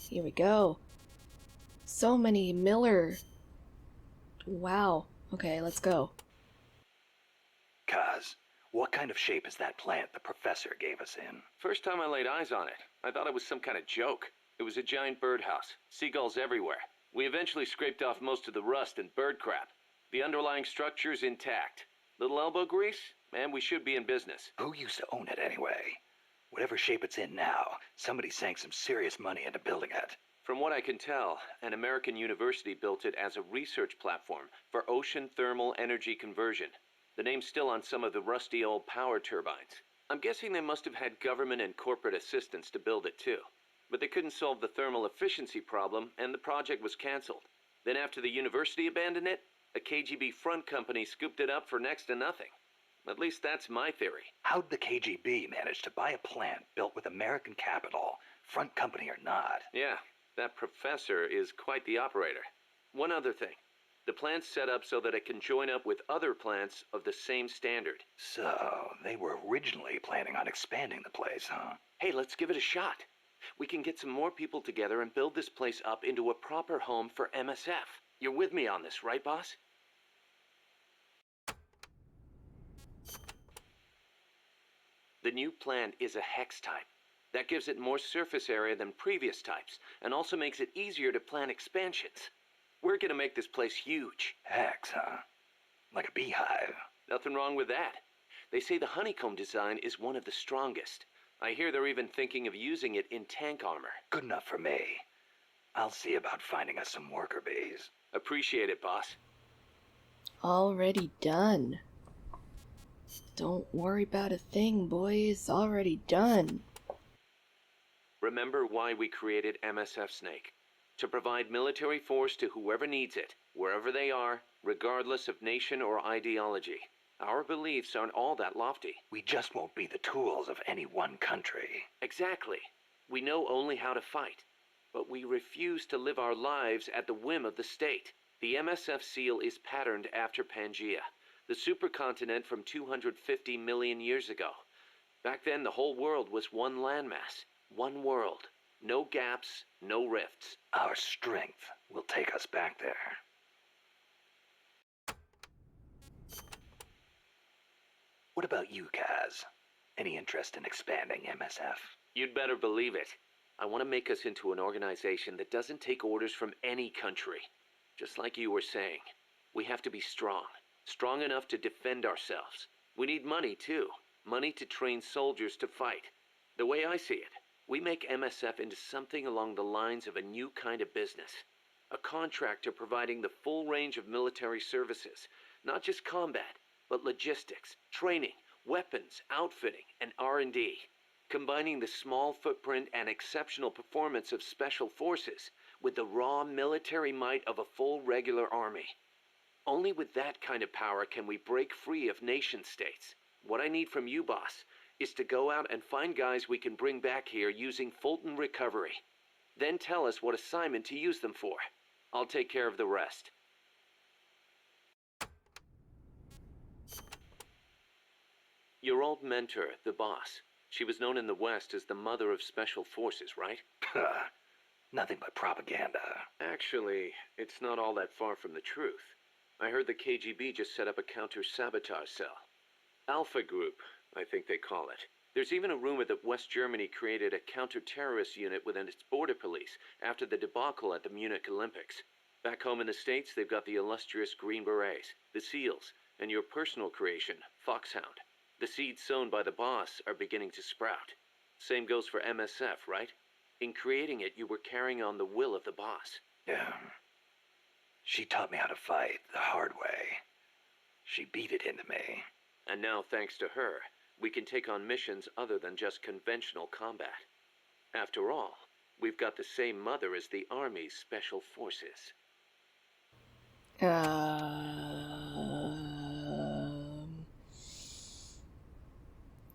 Here we go. So many Miller. Wow. Okay, let's go. Kaz, what kind of shape is that plant the professor gave us in? First time I laid eyes on it, I thought it was some kind of joke. It was a giant birdhouse, seagulls everywhere. We eventually scraped off most of the rust and bird crap. The underlying structure's intact. Little elbow grease? Man, we should be in business. Who used to own it anyway? Whatever shape it's in now, somebody sank some serious money into building it. From what I can tell, an American university built it as a research platform for ocean thermal energy conversion. The name's still on some of the rusty old power turbines. I'm guessing they must have had government and corporate assistance to build it too. But they couldn't solve the thermal efficiency problem, and the project was canceled. Then after the university abandoned it, a KGB front company scooped it up for next to nothing. At least that's my theory. How'd the KGB manage to buy a plant built with American capital, front company or not? Yeah, that professor is quite the operator. One other thing. The plant's set up so that it can join up with other plants of the same standard. So, they were originally planning on expanding the place, huh? Hey, let's give it a shot. We can get some more people together and build this place up into a proper home for MSF. You're with me on this, right, boss? The new plant is a hex type. That gives it more surface area than previous types, and also makes it easier to plan expansions. We're gonna make this place huge. Hex, huh? Like a beehive. Nothing wrong with that. They say the honeycomb design is one of the strongest. I hear they're even thinking of using it in tank armor. Good enough for me. I'll see about finding us some worker bees. Appreciate it, boss. Already done. Don't worry about a thing, boys. Already done. Remember why we created MSF Snake. To provide military force to whoever needs it, wherever they are, regardless of nation or ideology. Our beliefs aren't all that lofty. We just won't be the tools of any one country. Exactly. We know only how to fight. But we refuse to live our lives at the whim of the state. The MSF seal is patterned after Pangaea, the supercontinent from 250 million years ago. Back then, the whole world was one landmass, one world. No gaps, no rifts. Our strength will take us back there. What about you, Kaz? Any interest in expanding MSF? You'd better believe it. I want to make us into an organization that doesn't take orders from any country. Just like you were saying, we have to be strong. Strong enough to defend ourselves. We need money, too. Money to train soldiers to fight. The way I see it, we make MSF into something along the lines of a new kind of business. A contractor providing the full range of military services. Not just combat, but logistics, training, weapons, outfitting, and R&D. Combining the small footprint and exceptional performance of special forces with the raw military might of a full regular army. Only with that kind of power can we break free of nation-states. What I need from you, boss, is to go out and find guys we can bring back here using Fulton Recovery. Then tell us what assignment to use them for. I'll take care of the rest. Your old mentor, the boss. She was known in the West as the mother of special forces, right? Nothing but propaganda. Actually, it's not all that far from the truth. I heard the KGB just set up a counter-sabotage cell. Alpha Group, I think they call it. There's even a rumor that West Germany created a counter-terrorist unit within its border police after the debacle at the Munich Olympics. Back home in the States, they've got the illustrious Green Berets, the SEALs, and your personal creation, Foxhound. The seeds sown by the boss are beginning to sprout. Same goes for MSF, right? In creating it, you were carrying on the will of the boss. Yeah. She taught me how to fight the hard way. She beat it into me. And now, thanks to her, we can take on missions other than just conventional combat. After all, we've got the same mother as the Army's Special Forces.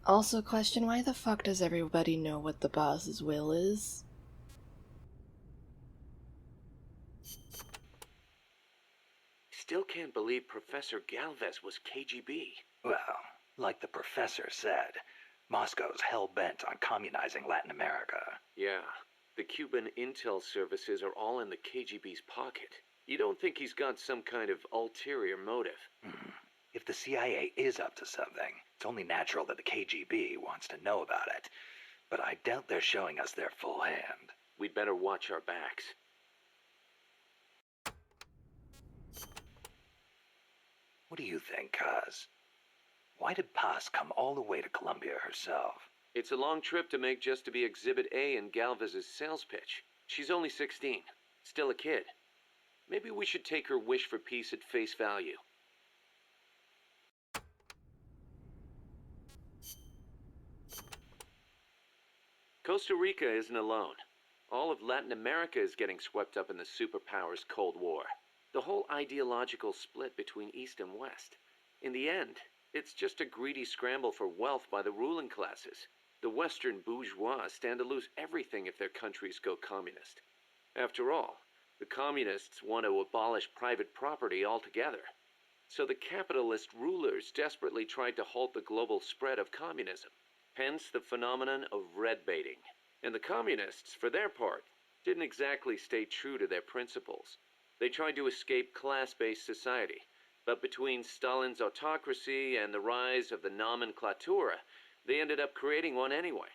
Also question, why the fuck does everybody know what the boss's will is? Still can't believe Professor Galvez was KGB. Well, like the professor said, Moscow's hell-bent on communizing Latin America. Yeah, The Cuban intel services are all in the KGB's pocket. You don't think he's got some kind of ulterior motive? If the CIA is up to something, it's only natural that the KGB wants to know about it. But I doubt they're showing us their full hand. We'd better watch our backs. What do you think, Kaz? Why did Paz come all the way to Colombia herself? It's a long trip to make just to be Exhibit A in Galvez's sales pitch. She's only 16, still a kid. Maybe we should take her wish for peace at face value. Costa Rica isn't alone. All of Latin America is getting swept up in the superpowers' Cold War. The whole ideological split between East and West. In the end, it's just a greedy scramble for wealth by the ruling classes. The Western bourgeois stand to lose everything if their countries go communist. After all, the communists want to abolish private property altogether. So the capitalist rulers desperately tried to halt the global spread of communism. Hence the phenomenon of red baiting. And the communists, for their part, didn't exactly stay true to their principles. They tried to escape class-based society. But between Stalin's autocracy and the rise of the nomenklatura, they ended up creating one anyway.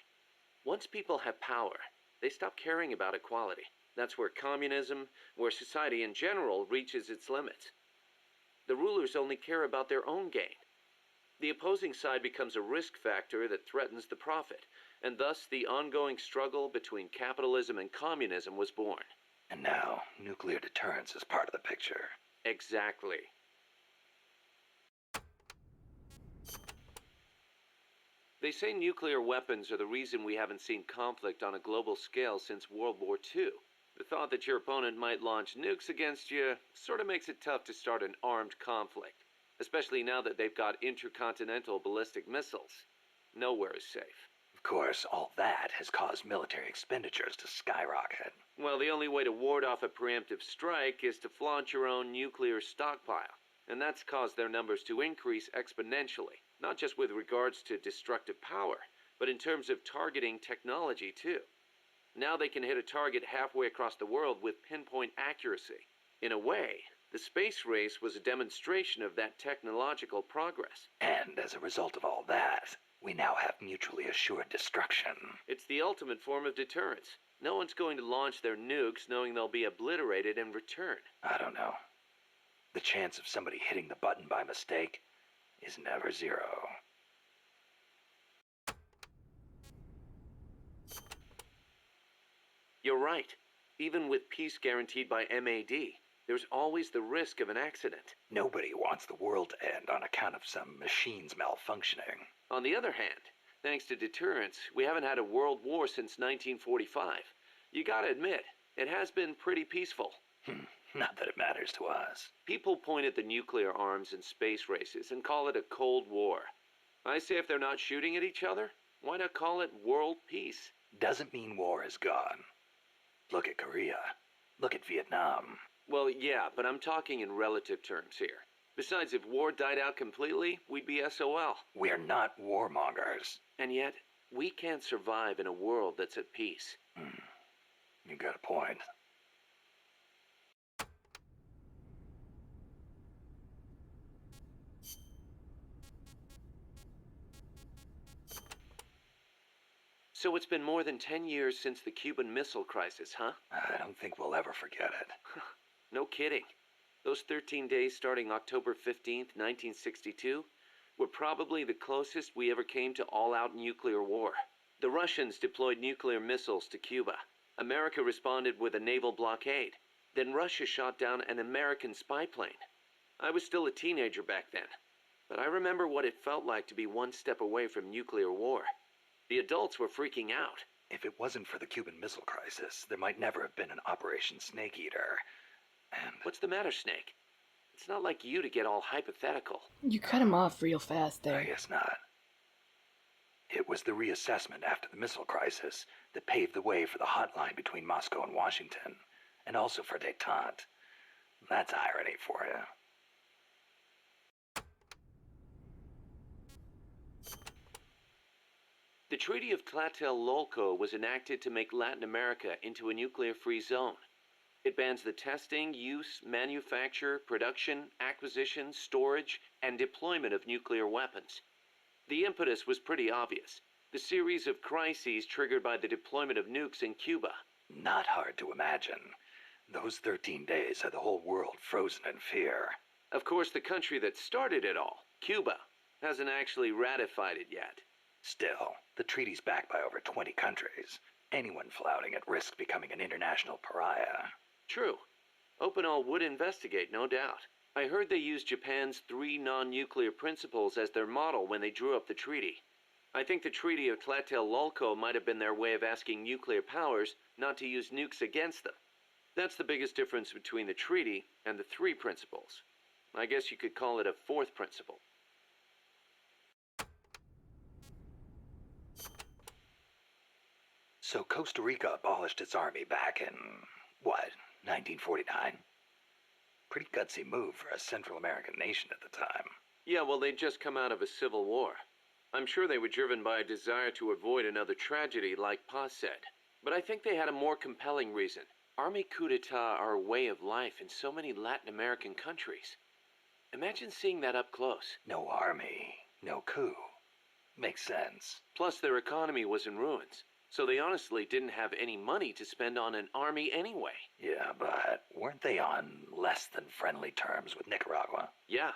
Once people have power, they stop caring about equality. That's where communism, where society in general reaches its limits. The rulers only care about their own gain. The opposing side becomes a risk factor that threatens the profit, and thus the ongoing struggle between capitalism and communism was born. And now, nuclear deterrence is part of the picture. Exactly. They say nuclear weapons are the reason we haven't seen conflict on a global scale since World War II. The thought that your opponent might launch nukes against you sort of makes it tough to start an armed conflict, especially now that they've got intercontinental ballistic missiles. Nowhere is safe. Of course, all that has caused military expenditures to skyrocket. Well, the only way to ward off a preemptive strike is to flaunt your own nuclear stockpile, and that's caused their numbers to increase exponentially, not just with regards to destructive power, but in terms of targeting technology too. Now they can hit a target halfway across the world with pinpoint accuracy. In a way, the space race was a demonstration of that technological progress. And as a result of all that, we now have mutually assured destruction. It's the ultimate form of deterrence. No one's going to launch their nukes knowing they'll be obliterated in return. I don't know. The chance of somebody hitting the button by mistake is never zero. You're right. Even with peace guaranteed by MAD, there's always the risk of an accident. Nobody wants the world to end on account of some machines malfunctioning. On the other hand, thanks to deterrence, we haven't had a world war since 1945. You gotta admit, it has been pretty peaceful. Not that it matters to us. People point at the nuclear arms and space races and call it a Cold War. I say if they're not shooting at each other, why not call it world peace? Doesn't mean war is gone. Look at Korea. Look at Vietnam. Well, yeah, but I'm talking in relative terms here. Besides, if war died out completely, we'd be SOL. We're not warmongers. And yet, we can't survive in a world that's at peace. You got a point. So it's been more than 10 years since the Cuban Missile Crisis, huh? I don't think we'll ever forget it. No kidding. Those 13 days starting October 15th, 1962, were probably the closest we ever came to all-out nuclear war. The Russians deployed nuclear missiles to Cuba. America responded with a naval blockade. Then Russia shot down an American spy plane. I was still a teenager back then, but I remember what it felt like to be one step away from nuclear war. The adults were freaking out. If it wasn't for the Cuban Missile Crisis, there might never have been an Operation Snake Eater. And What's the matter, Snake? It's not like you to get all hypothetical. You cut him off real fast I there. guess not. It was the reassessment after the missile crisis that paved the way for the hotline between Moscow and Washington, and also for détente. That's irony for you. The Treaty of Tlatelolco was enacted to make Latin America into a nuclear-free zone. It bans the testing, use, manufacture, production, acquisition, storage, and deployment of nuclear weapons. The impetus was pretty obvious. The series of crises triggered by the deployment of nukes in Cuba. Not hard to imagine. Those 13 days had the whole world frozen in fear. Of course, the country that started it all, Cuba, hasn't actually ratified it yet. Still, the treaty's backed by over 20 countries. Anyone flouting it risks becoming an international pariah. True. Opinol would investigate, no doubt. I heard they used Japan's 3 non-nuclear principles as their model when they drew up the treaty. I think the Treaty of Tlatelolco might have been their way of asking nuclear powers not to use nukes against them. That's the biggest difference between the treaty and the 3 principles. I guess you could call it a 4th principle. So Costa Rica abolished its army back in, what, 1949? Pretty gutsy move for a Central American nation at the time. Yeah, well, they'd just come out of a civil war. I'm sure they were driven by a desire to avoid another tragedy like Paz said. But I think they had a more compelling reason. Army coup d'etat are a way of life in so many Latin American countries. Imagine seeing that up close. No army, no coup. Makes sense. Plus, their economy was in ruins, so they honestly didn't have any money to spend on an army anyway. Yeah, but weren't they on less than friendly terms with Nicaragua? Yeah,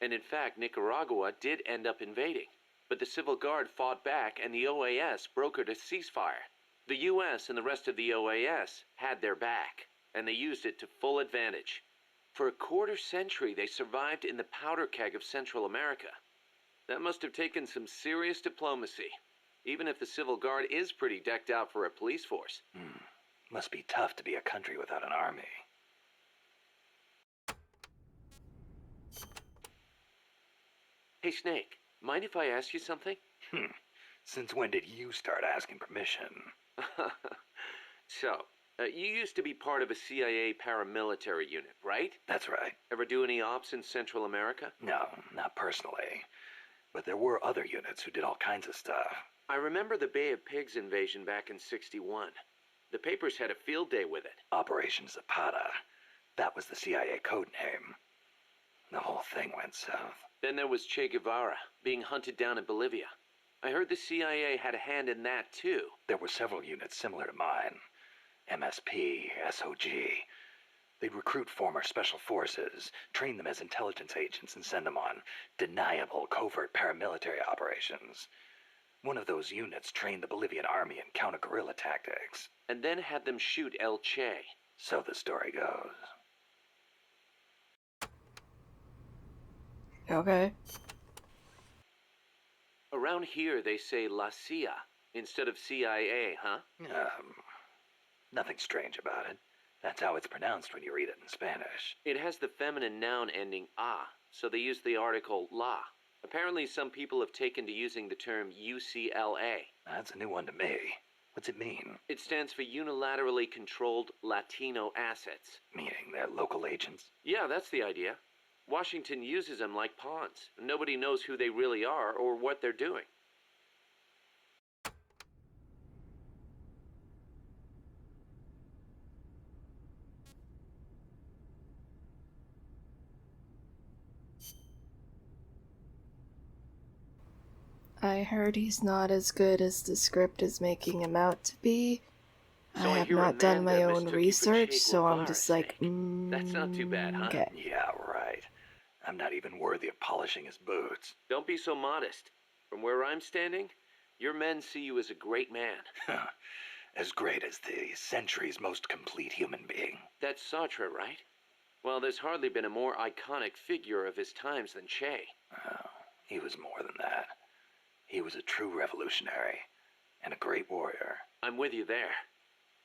and in fact, Nicaragua did end up invading. But the Civil Guard fought back and the OAS brokered a ceasefire. The US and the rest of the OAS had their back, and they used it to full advantage. For a quarter century, they survived in the powder keg of Central America. That must have taken some serious diplomacy, even if the Civil Guard is pretty decked out for a police force. Must be tough to be a country without an army. Hey, Snake, mind if I ask you something? Since when did you start asking permission? So, you used to be part of a CIA paramilitary unit, right? That's right. Ever do any ops in Central America? No, not personally. But there were other units who did all kinds of stuff. I remember the Bay of Pigs invasion back in '61. The papers had a field day with it. Operation Zapata. That was the CIA code name. The whole thing went south. Then there was Che Guevara, being hunted down in Bolivia. I heard the CIA had a hand in that, too. There were several units similar to mine. MSP, SOG. They'd recruit former special forces, train them as intelligence agents, and send them on deniable covert paramilitary operations. One of those units trained the Bolivian army in counter-guerrilla tactics. And then had them shoot El Che. So the story goes. Okay. Around here, they say La CIA instead of CIA, huh? Nothing strange about it. That's how it's pronounced when you read it in Spanish. It has the feminine noun ending a, so they use the article la. Apparently, some people have taken to using the term UCLA. That's a new one to me. What's it mean? It stands for Unilaterally Controlled Latino Assets. Meaning they're local agents? Yeah, that's the idea. Washington uses them like pawns. Nobody knows who they really are or what they're doing. I heard he's not as good as the script is making him out to be. So I I have hear not done my Amanda own mistook you for research, Che so I'm Guevara, just like, Snake. That's not too bad, huh? Okay. Yeah, right. I'm not even worthy of polishing his boots. Don't be so modest. From where I'm standing, your men see you as a great man. As great as the century's most complete human being. That's Sartre, right? Well, there's hardly been a more iconic figure of his times than Che. Oh, he was more than that. He was a true revolutionary and a great warrior. I'm with you there.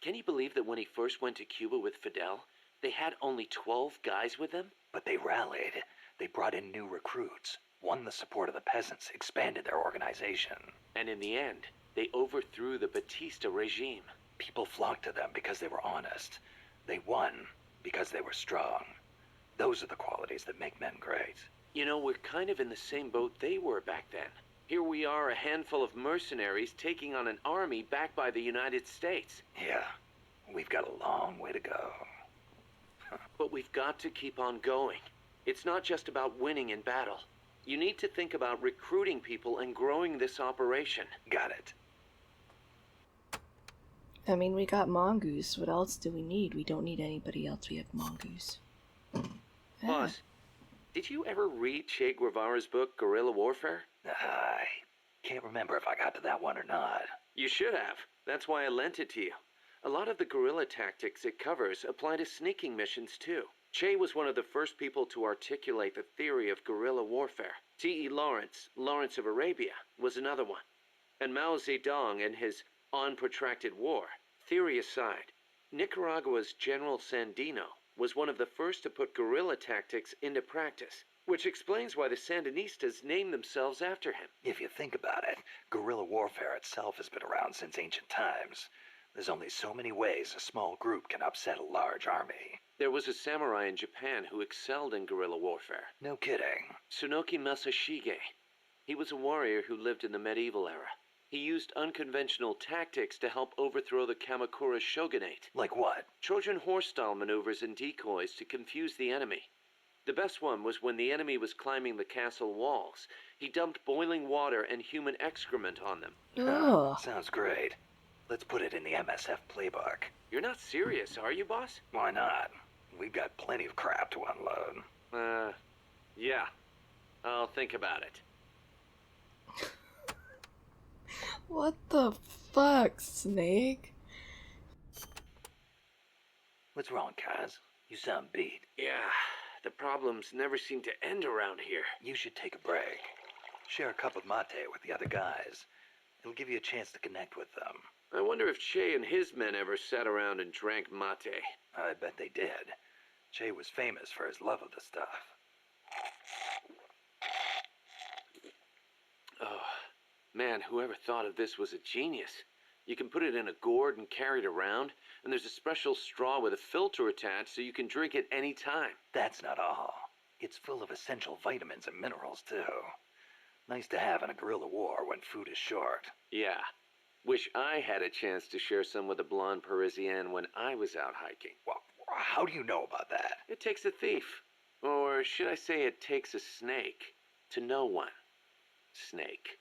Can you believe that when he first went to Cuba with Fidel, they had only 12 guys with them? But they rallied. They brought in new recruits, won the support of the peasants, expanded their organization. And in the end, they overthrew the Batista regime. People flocked to them because they were honest. They won because they were strong. Those are the qualities that make men great. You know, we're kind of in the same boat they were back then. Here we are, a handful of mercenaries taking on an army backed by the United States. Yeah, we've got a long way to go. But we've got to keep on going. It's not just about winning in battle. You need to think about recruiting people and growing this operation. Got it. I mean, we got Mongoose. What else do we need? We don't need anybody else. We have Mongoose. Boss, did you ever read Che Guevara's book, Guerrilla Warfare? I can't remember if I got to that one or not. You should have. That's why I lent it to you. A lot of the guerrilla tactics it covers apply to sneaking missions too. Che was one of the first people to articulate the theory of guerrilla warfare. T.E. Lawrence of Arabia, was another one. And Mao Zedong and his On Protracted War. Theory aside, Nicaragua's General Sandino was one of the first to put guerrilla tactics into practice, which explains why the Sandinistas named themselves after him. If you think about it, guerrilla warfare itself has been around since ancient times. There's only so many ways a small group can upset a large army. There was a samurai in Japan who excelled in guerrilla warfare. No kidding. Tsunoki Masashige. He was a warrior who lived in the medieval era. He used unconventional tactics to help overthrow the Kamakura shogunate. Like what? Trojan horse-style maneuvers and decoys to confuse the enemy. The best one was when the enemy was climbing the castle walls. He dumped boiling water and human excrement on them. Ugh. Sounds great. Let's put it in the MSF playbook. You're not serious, are you, boss? Why not? We've got plenty of crap to unload. Yeah. I'll think about it. What the fuck, Snake? What's wrong, Kaz? You sound beat. Yeah, the problems never seem to end around here. You should take a break. Share a cup of mate with the other guys. It'll give you a chance to connect with them. I wonder if Che and his men ever sat around and drank mate. I bet they did. Che was famous for his love of the stuff. Oh, man, whoever thought of this was a genius. You can put it in a gourd and carry it around, and there's a special straw with a filter attached so you can drink it any time. That's not all. It's full of essential vitamins and minerals, too. Nice to have in a guerrilla war when food is short. Yeah. Wish I had a chance to share some with a blonde Parisienne when I was out hiking. Well, how do you know about that? It takes a thief. Or should I say it takes a snake to know one. Snake.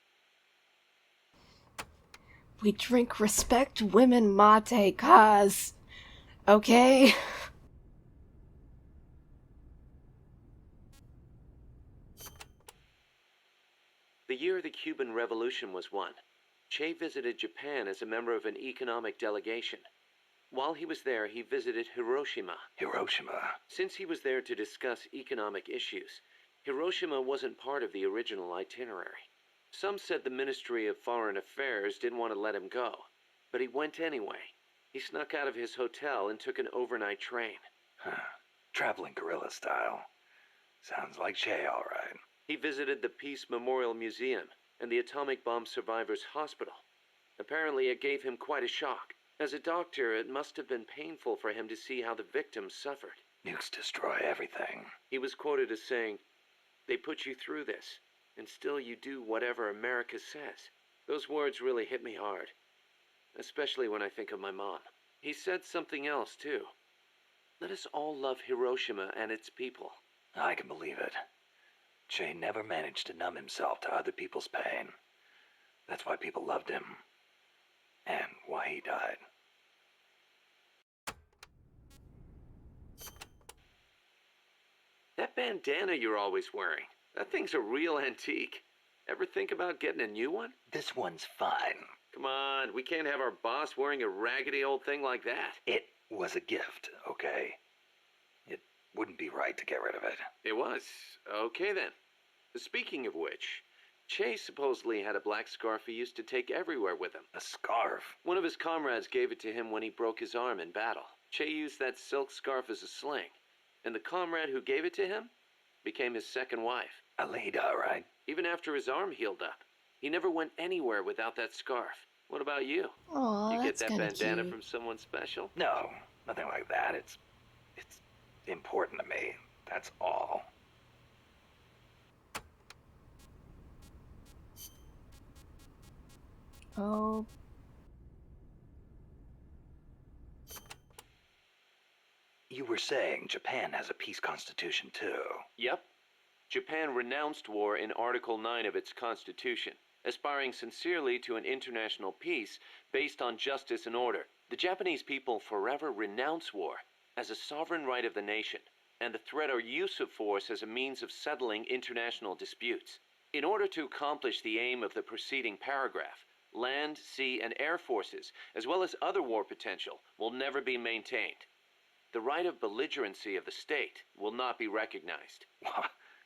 We drink respect women mate, Kaz. Okay? The year the Cuban Revolution was won, Che visited Japan as a member of an economic delegation. While he was there, he visited Hiroshima. Hiroshima? Since he was there to discuss economic issues, Hiroshima wasn't part of the original itinerary. Some said the Ministry of Foreign Affairs didn't want to let him go, but he went anyway. He snuck out of his hotel and took an overnight train. Traveling guerrilla style. Sounds like Che, all right. He visited the Peace Memorial Museum and the Atomic Bomb Survivors Hospital. Apparently it gave him quite a shock. As a doctor, it must have been painful for him to see how the victims suffered. Nukes destroy everything. He was quoted as saying, "They put you through this, and still you do whatever America says." Those words really hit me hard, especially when I think of my mom. He said something else, too. Let us all love Hiroshima and its people. I can believe it. Che never managed to numb himself to other people's pain. That's why people loved him. And why he died. That bandana you're always wearing, that thing's a real antique. Ever think about getting a new one? This one's fine. Come on, we can't have our boss wearing a raggedy old thing like that. It was a gift, okay? It wouldn't be right to get rid of it. It was. Okay then. Speaking of which, Che supposedly had a black scarf he used to take everywhere with him. A scarf? One of his comrades gave it to him when he broke his arm in battle. Che used that silk scarf as a sling, and the comrade who gave it to him became his second wife. Alida, right? Even after his arm healed up, he never went anywhere without that scarf. What about you? Aw, You get that's that kinda bandana cute. from someone special? No, nothing like that. It's important to me. That's all. Oh, You were saying Japan has a peace constitution too. Yep. Japan renounced war in Article 9 of its constitution, aspiring sincerely to an international peace based on justice and order. The Japanese people forever renounce war as a sovereign right of the nation, and the threat or use of force as a means of settling international disputes. In order to accomplish the aim of the preceding paragraph, land, sea, and air forces, as well as other war potential, will never be maintained. The right of belligerency of the state will not be recognized.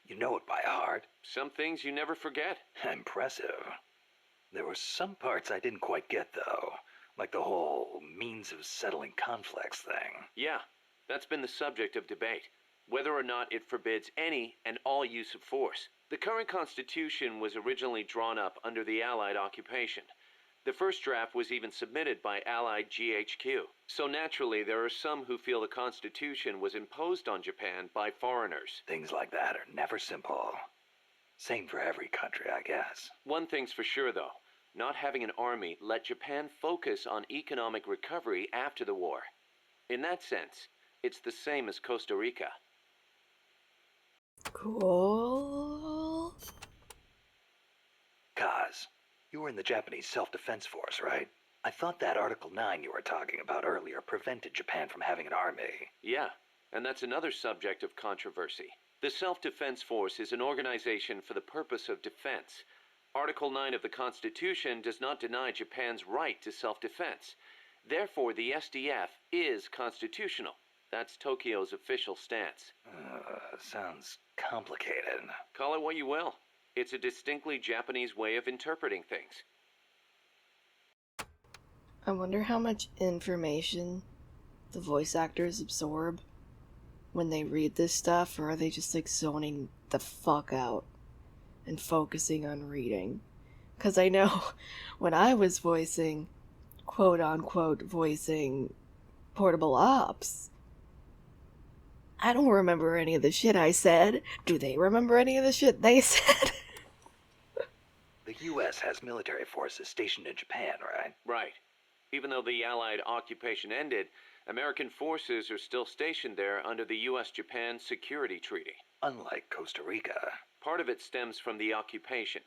You know it by heart. Some things you never forget. Impressive. There were some parts I didn't quite get, though. Like the whole means of settling conflicts thing. Yeah, that's been the subject of debate. Whether or not it forbids any and all use of force. The current Constitution was originally drawn up under the Allied occupation. The first draft was even submitted by Allied GHQ. So naturally, there are some who feel the Constitution was imposed on Japan by foreigners. Things like that are never simple. Same for every country, I guess. One thing's for sure, though. Not having an army let Japan focus on economic recovery after the war. In that sense, it's the same as Costa Rica. cool. Kaz, you were in the Japanese Self-Defense Force, right? I thought that Article 9 you were talking about earlier prevented Japan from having an army. Yeah, and that's another subject of controversy. The Self-Defense Force is an organization for the purpose of defense. Article 9 of the Constitution does not deny Japan's right to self-defense. Therefore, the SDF is constitutional. That's Tokyo's official stance. Sounds complicated. Call it what you will. It's a distinctly Japanese way of interpreting things. I wonder how much information the voice actors absorb when they read this stuff, or are they just like zoning the fuck out and focusing on reading? Because I know when I was voicing, quote unquote, voicing Portable Ops, I don't remember any of the shit I said. Do they remember any of the shit they said? The U.S. has military forces stationed in Japan, right? Right. Even though the Allied occupation ended, American forces are still stationed there under the U.S.-Japan Security Treaty. Unlike Costa Rica. Part of it stems from the occupation,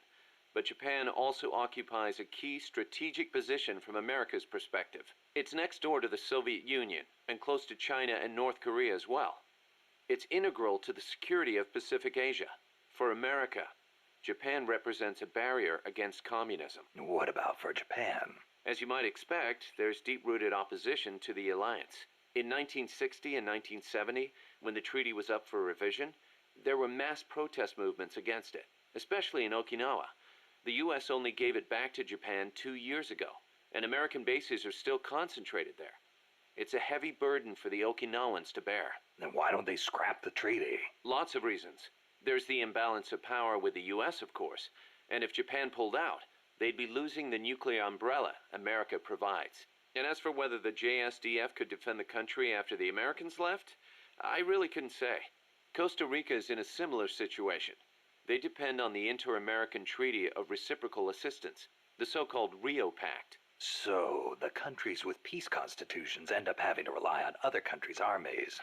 but Japan also occupies a key strategic position from America's perspective. It's next door to the Soviet Union and close to China and North Korea as well. It's integral to the security of Pacific Asia. For America, Japan represents a barrier against communism. What about for Japan? As you might expect, there's deep-rooted opposition to the alliance. In 1960 and 1970, when the treaty was up for revision, there were mass protest movements against it, especially in Okinawa. The U.S. only gave it back to Japan 2 years ago, and American bases are still concentrated there. It's a heavy burden for the Okinawans to bear. Then why don't they scrap the treaty? Lots of reasons. There's the imbalance of power with the U.S., of course, and if Japan pulled out, they'd be losing the nuclear umbrella America provides. And as for whether the JSDF could defend the country after the Americans left, I really couldn't say. Costa Rica is in a similar situation. They depend on the Inter-American Treaty of Reciprocal Assistance, the so-called Rio Pact. So, the countries with peace constitutions end up having to rely on other countries' armies.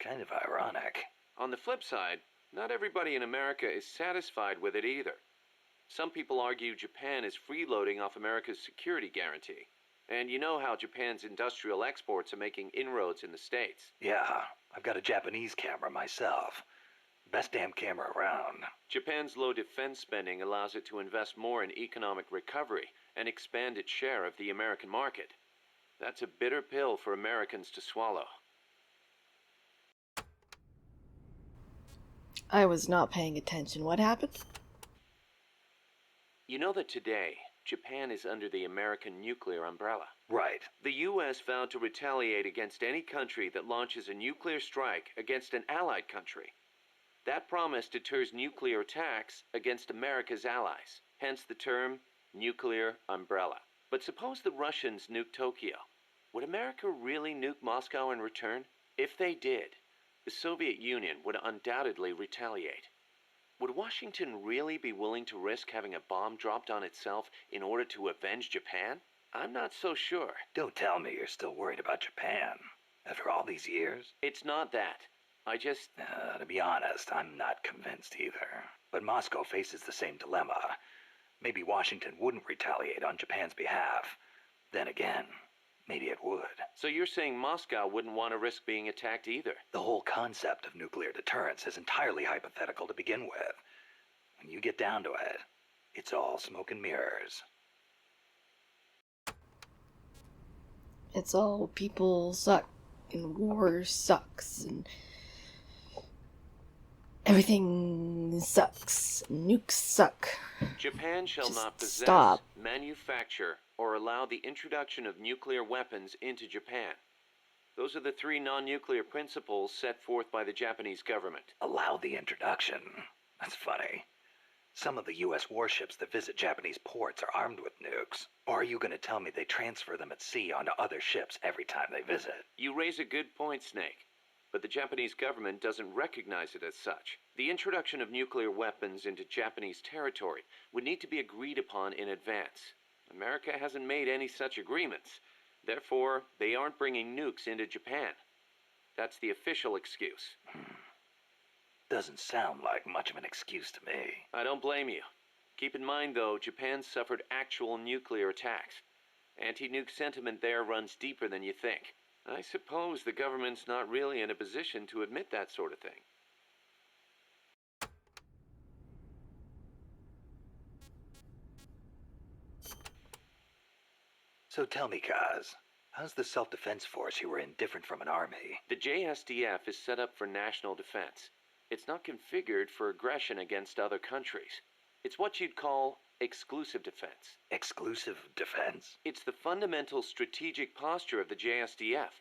Kind of ironic. On the flip side, not everybody in America is satisfied with it either. Some people argue Japan is freeloading off America's security guarantee. And you know how Japan's industrial exports are making inroads in the States. Yeah, I've got a Japanese camera myself. Best damn camera around. Japan's low defense spending allows it to invest more in economic recovery and expand its share of the American market. That's a bitter pill for Americans to swallow. I was not paying attention. What happened? You know that today, Japan is under the American nuclear umbrella. Right. The U.S. vowed to retaliate against any country that launches a nuclear strike against an allied country. That promise deters nuclear attacks against America's allies, hence the term nuclear umbrella. But suppose the Russians nuke Tokyo. Would America really nuke Moscow in return? If they did, the Soviet Union would undoubtedly retaliate. Would Washington really be willing to risk having a bomb dropped on itself in order to avenge Japan? I'm not so sure. Don't tell me you're still worried about Japan. After all these years? It's not that. To be honest, I'm not convinced either. But Moscow faces the same dilemma. Maybe Washington wouldn't retaliate on Japan's behalf. Then again, maybe it would. So you're saying Moscow wouldn't want to risk being attacked either? The whole concept of nuclear deterrence is entirely hypothetical to begin with. When you get down to it, it's all smoke and mirrors. It's all people suck, and war sucks, and everything sucks. Nukes suck. Japan shall Just not possess, stop. manufacture, or allow the introduction of nuclear weapons into Japan. Those are the 3 non-nuclear principles set forth by the Japanese government. Allow the introduction. That's funny. Some of the U.S. warships that visit Japanese ports are armed with nukes. Or are you going to tell me they transfer them at sea onto other ships every time they visit? You raise a good point, Snake. But the Japanese government doesn't recognize it as such. The introduction of nuclear weapons into Japanese territory would need to be agreed upon in advance. America hasn't made any such agreements. Therefore, they aren't bringing nukes into Japan. That's the official excuse. Doesn't sound like much of an excuse to me. I don't blame you. Keep in mind, though, Japan suffered actual nuclear attacks. Anti-nuke sentiment there runs deeper than you think. I suppose the government's not really in a position to admit that sort of thing. So tell me, Kaz, how's the self-defense force you were in different from an army? The JSDF is set up for national defense. It's not configured for aggression against other countries. It's what you'd call exclusive defense. Exclusive defense? It's the fundamental strategic posture of the JSDF.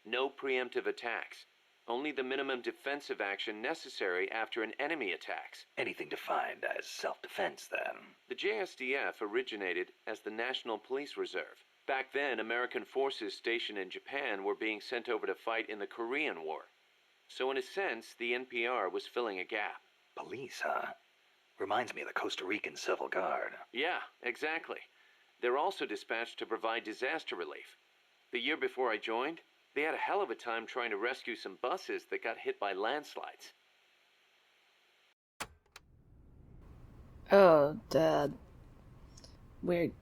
No preemptive attacks. Only the minimum defensive action necessary after an enemy attacks. Anything defined as self-defense, then? The JSDF originated as the National Police Reserve. Back then, American forces stationed in Japan were being sent over to fight in the Korean War. So in a sense, the NPR was filling a gap. Police, huh? Reminds me of the Costa Rican Civil Guard. Yeah, exactly. They're also dispatched to provide disaster relief. The year before I joined, they had a hell of a time trying to rescue some buses that got hit by landslides. Oh, weird.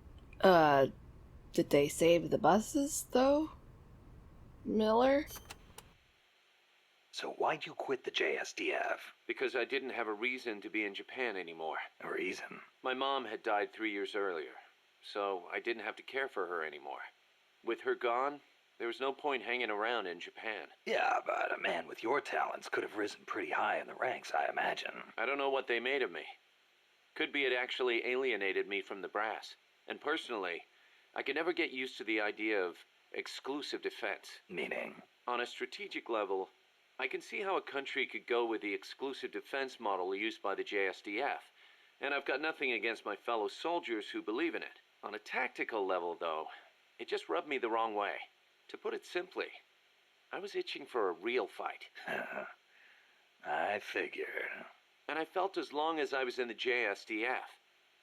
Did they save the buses, though? Miller? So why'd you quit the JSDF? Because I didn't have a reason to be in Japan anymore. A reason? My mom had died 3 years earlier, so I didn't have to care for her anymore. With her gone, there was no point hanging around in Japan. Yeah, but a man with your talents could have risen pretty high in the ranks, I imagine. I don't know what they made of me. Could be it actually alienated me from the brass. And personally, I could never get used to the idea of exclusive defense. Meaning? On a strategic level, I can see how a country could go with the exclusive defense model used by the JSDF, and I've got nothing against my fellow soldiers who believe in it. On a tactical level, though, it just rubbed me the wrong way. To put it simply, I was itching for a real fight. I figured. And I felt as long as I was in the JSDF,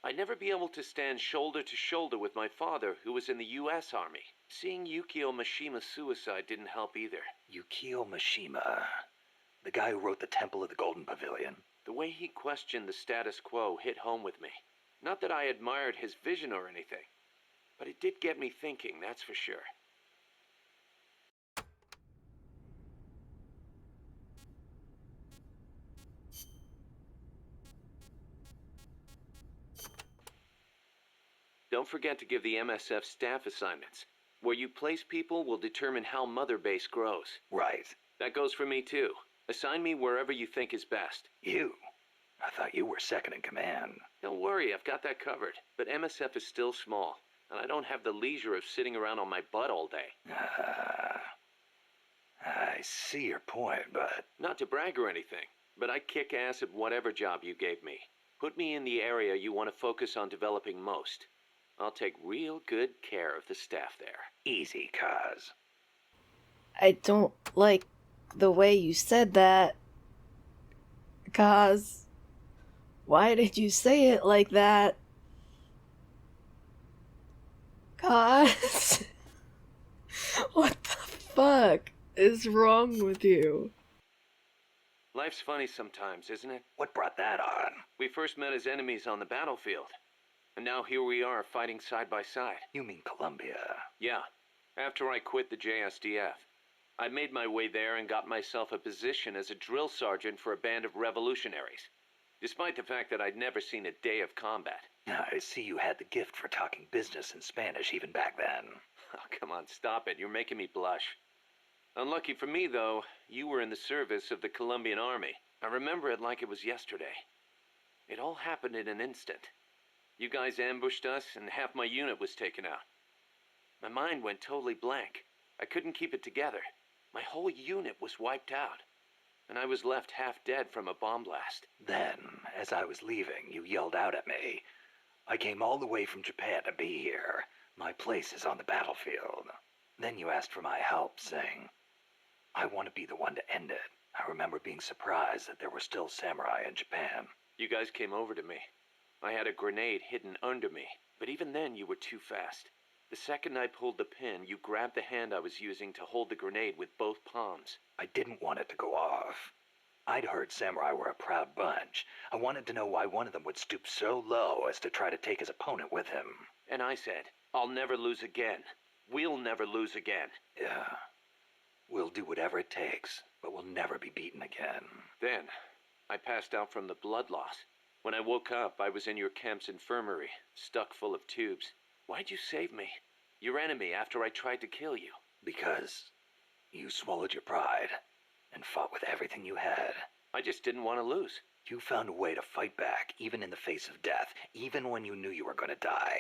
I'd never be able to stand shoulder to shoulder with my father, who was in the U.S. Army. Seeing Yukio Mishima's suicide didn't help either. Yukio Mishima. The guy who wrote The Temple of the Golden Pavilion. The way he questioned the status quo hit home with me. Not that I admired his vision or anything, but it did get me thinking, that's for sure. Don't forget to give the MSF staff assignments. Where you place people will determine how Mother Base grows. Right. That goes for me too. Assign me wherever you think is best. You? I thought you were second in command. Don't worry, I've got that covered. But MSF is still small, and I don't have the leisure of sitting around on my butt all day. I see your point, but... Not to brag or anything, but I kick ass at whatever job you gave me. Put me in the area you want to focus on developing most. I'll take real good care of the staff there. Easy, Kaz. I don't like the way you said that, Kaz. Why did you say it like that? God. What the fuck is wrong with you? Life's funny sometimes, isn't it? What brought that on? We first met as enemies on the battlefield. And now here we are fighting side by side. You mean Columbia? Yeah. After I quit the JSDF, I made my way there and got myself a position as a drill sergeant for a band of revolutionaries, despite the fact that I'd never seen a day of combat. I see you had the gift for talking business in Spanish even back then. Oh, come on, stop it. You're making me blush. Unlucky for me, though, you were in the service of the Colombian army. I remember it like it was yesterday. It all happened in an instant. You guys ambushed us, and half my unit was taken out. My mind went totally blank. I couldn't keep it together. My whole unit was wiped out, and I was left half dead from a bomb blast. Then, as I was leaving, you yelled out at me. I came all the way from Japan to be here. My place is on the battlefield. Then you asked for my help, saying, I want to be the one to end it. I remember being surprised that there were still samurai in Japan. You guys came over to me. I had a grenade hidden under me, but even then you were too fast. The second I pulled the pin, you grabbed the hand I was using to hold the grenade with both palms. I didn't want it to go off. I'd heard samurai were a proud bunch. I wanted to know why one of them would stoop so low as to try to take his opponent with him. And I said, I'll never lose again. We'll never lose again. Yeah. We'll do whatever it takes, but we'll never be beaten again. Then, I passed out from the blood loss. When I woke up, I was in your camp's infirmary, stuck full of tubes. Why'd you save me? Your enemy after I tried to kill you. Because you swallowed your pride and fought with everything you had. I just didn't want to lose. You found a way to fight back, even in the face of death, even when you knew you were going to die.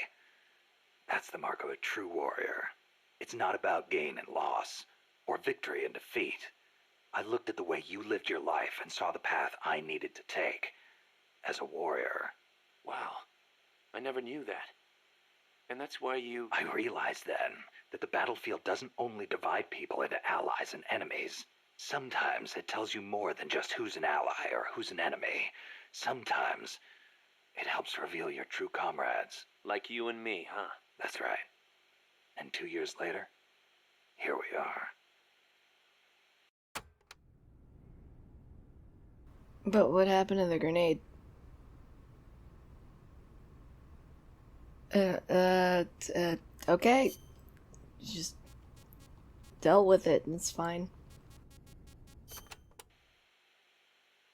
That's the mark of a true warrior. It's not about gain and loss, or victory and defeat. I looked at the way you lived your life and saw the path I needed to take. As a warrior. Wow. I never knew that. And that's why you... I realized then that the battlefield doesn't only divide people into allies and enemies. Sometimes it tells you more than just who's an ally or who's an enemy. Sometimes it helps reveal your true comrades. Like you and me, huh? That's right. And 2 years later, here we are. But what happened to the grenade? Okay. Just dealt with it and it's fine.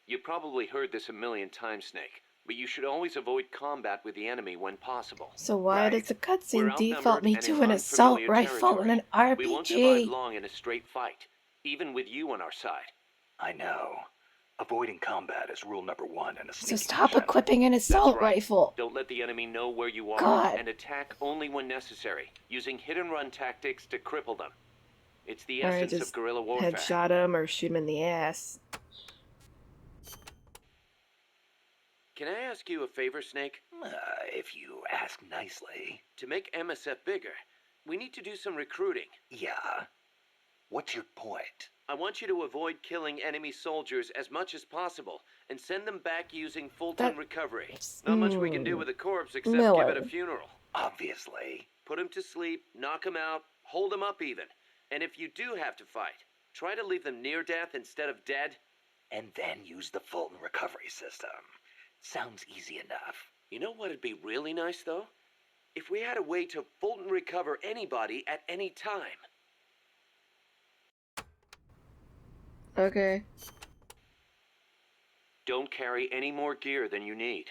You probably heard this a million times, Snake, but you should always avoid combat with the enemy when possible. So why does the We're cutscene default outnumbered me and to in an assault unfamiliar rifle and an territory. We won't survive RPG? long in a straight fight, even with you on our side. I know. Avoiding combat is rule number 1 in a So sneaking stop mission. equipping an assault right. rifle. Don't let the enemy know where you are, God. and attack only when necessary, using hit-and-run tactics to cripple them. It's the Or essence of just guerrilla warfare. headshot him or shoot him in the ass. Can I ask you a favor, Snake? If you ask nicely. To make MSF bigger, we need to do some recruiting. Yeah. What's your point? I want you to avoid killing enemy soldiers as much as possible and send them back using Fulton recovery. Not much we can do with a corpse except give it a funeral. Obviously. Put him to sleep, knock him out, hold him up even. And if you do have to fight, try to leave them near death instead of dead. And then use the Fulton recovery system. Sounds easy enough. You know what'd be really nice, though? If we had a way to Fulton recover anybody at any time. Okay. Don't carry any more gear than you need.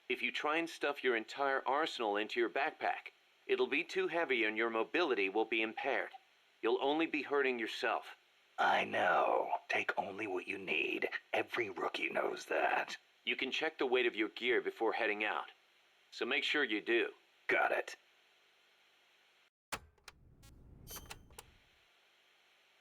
If you try and stuff your entire arsenal into your backpack, it'll be too heavy and your mobility will be impaired. You'll only be hurting yourself. I know. Take only what you need. Every rookie knows that. You can check the weight of your gear before heading out. So make sure you do. Got it.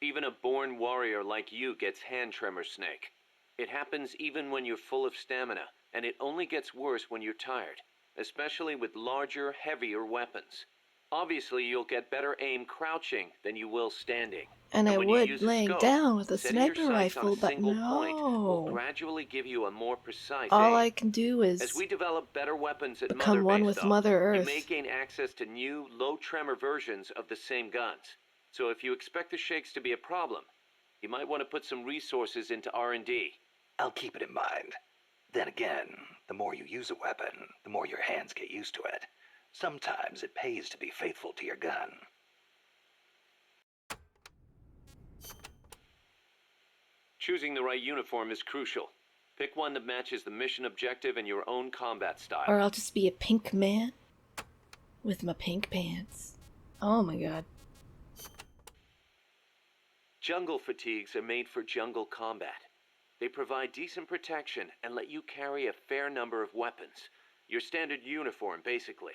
Even a born warrior like you gets hand tremors, Snake. It happens even when you're full of stamina, and it only gets worse when you're tired, especially with larger, heavier weapons. Obviously, you'll get better aim crouching than you will standing. And I when you would use a laying scope, down with a setting your sniper sights on a rifle, but single point will no. gradually give you a more precise All aim. I can do As is we develop better weapons at become Mother one Base, with though, Mother you Earth. may gain access to new, low-tremor versions of the same guns. So if you expect the shakes to be a problem, you might want to put some resources into R&D. I'll keep it in mind. Then again, the more you use a weapon, the more your hands get used to it. Sometimes it pays to be faithful to your gun. Choosing the right uniform is crucial. Pick one that matches the mission objective and your own combat style. Or I'll just be a pink man with my pink pants. Oh my god. Jungle fatigues are made for jungle combat. They provide decent protection and let you carry a fair number of weapons. Your standard uniform, basically.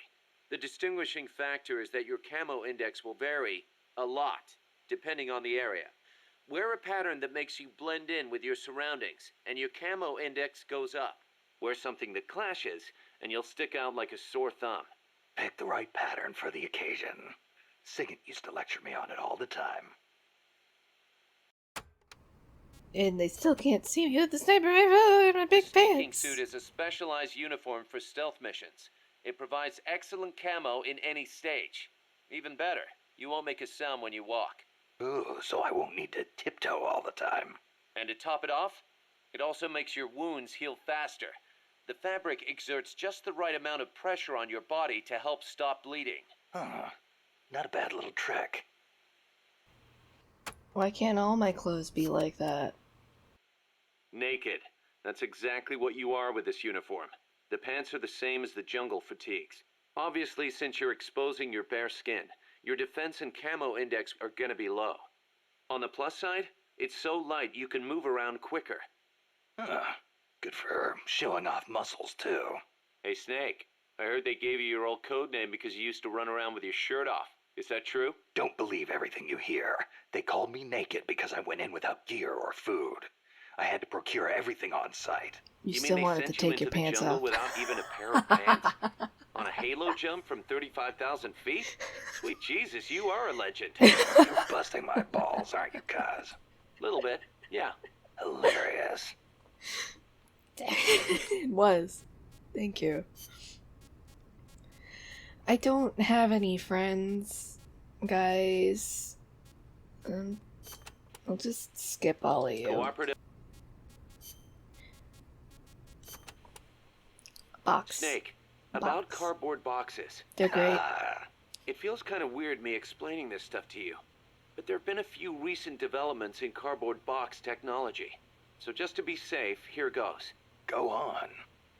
The distinguishing factor is that your camo index will vary a lot, depending on the area. Wear a pattern that makes you blend in with your surroundings, and your camo index goes up. Wear something that clashes, and you'll stick out like a sore thumb. Pick the right pattern for the occasion. Sigint used to lecture me on it all the time. And they still can't see me with the sniper rifle in my big The sneaking pants. suit is a specialized uniform for stealth missions. It provides excellent camo in any stage. Even better, you won't make a sound when you walk. Ooh, so I won't need to tiptoe all the time. And to top it off, it also makes your wounds heal faster. The fabric exerts just the right amount of pressure on your body to help stop bleeding. Huh. Not a bad little trick. Why can't all my clothes be like that? Naked. That's exactly what you are with this uniform. The pants are the same as the jungle fatigues. Obviously, since you're exposing your bare skin, your defense and camo index are gonna be low. On the plus side, it's so light you can move around quicker. Good for showing off muscles, too. Hey, Snake, I heard they gave you your old code name because you used to run around with your shirt off. Is that true? Don't believe everything you hear. They called me naked because I went in without gear or food. I had to procure everything on site. You mean still they wanted to sent you take your into the pants jungle off. without even a pair of pants? On a halo jump from 35,000 feet? Sweet Jesus, you are a legend. You're busting my balls, aren't you, Kaz? Little bit, yeah. Hilarious. It was. Thank you. I don't have any friends, guys. I'll just skip all of you. Cooperative. Box. Snake, about Box. cardboard boxes. They're great. It feels kind of weird me explaining this stuff to you, but there have been a few recent developments in cardboard box technology. So just to be safe, here goes. Go on.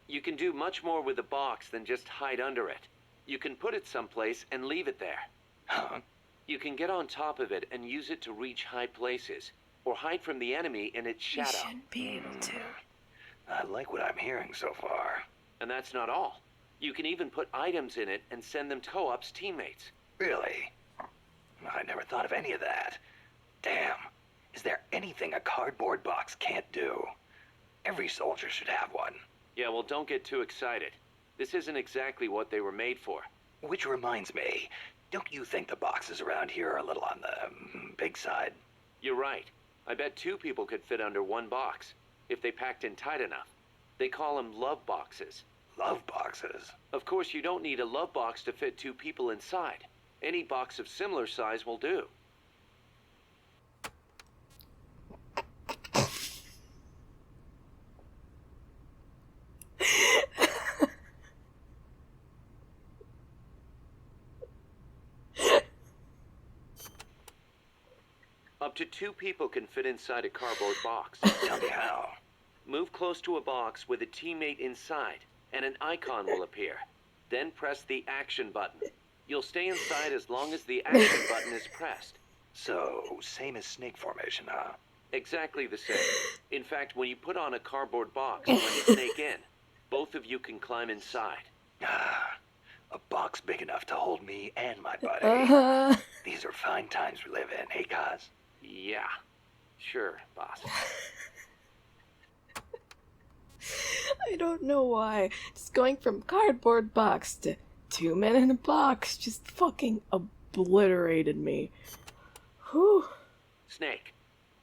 You can do much more with a box than just hide under it. You can put it someplace and leave it there. Huh? You can get on top of it and use it to reach high places, or hide from the enemy in its You shadow. shouldn't be able to. I like what I'm hearing so far. And that's not all. You can even put items in it and send them to co-op's teammates. Really? I never thought of any of that. Damn. Is there anything a cardboard box can't do? Every soldier should have one. Yeah, well, don't get too excited. This isn't exactly what they were made for. Which reminds me, don't you think the boxes around here are a little on the big side? You're right. I bet 2 people could fit under one box, if they packed in tight enough. They call them love boxes. Love boxes? Of course, you don't need a love box to fit 2 people inside. Any box of similar size will do. Up to 2 people can fit inside a cardboard box. Tell me how. Move close to a box with a teammate inside, and an icon will appear. Then press the action button. You'll stay inside as long as the action button is pressed. So, same as snake formation, huh? Exactly the same. In fact, when you put on a cardboard box and let it snake in, both of you can climb inside. A box big enough to hold me and my buddy. These are fine times we live in, hey, Kaz? Yeah. Sure, boss. I don't know why. Just going from cardboard box to 2 Men in a Box just fucking obliterated me. Whew. Snake,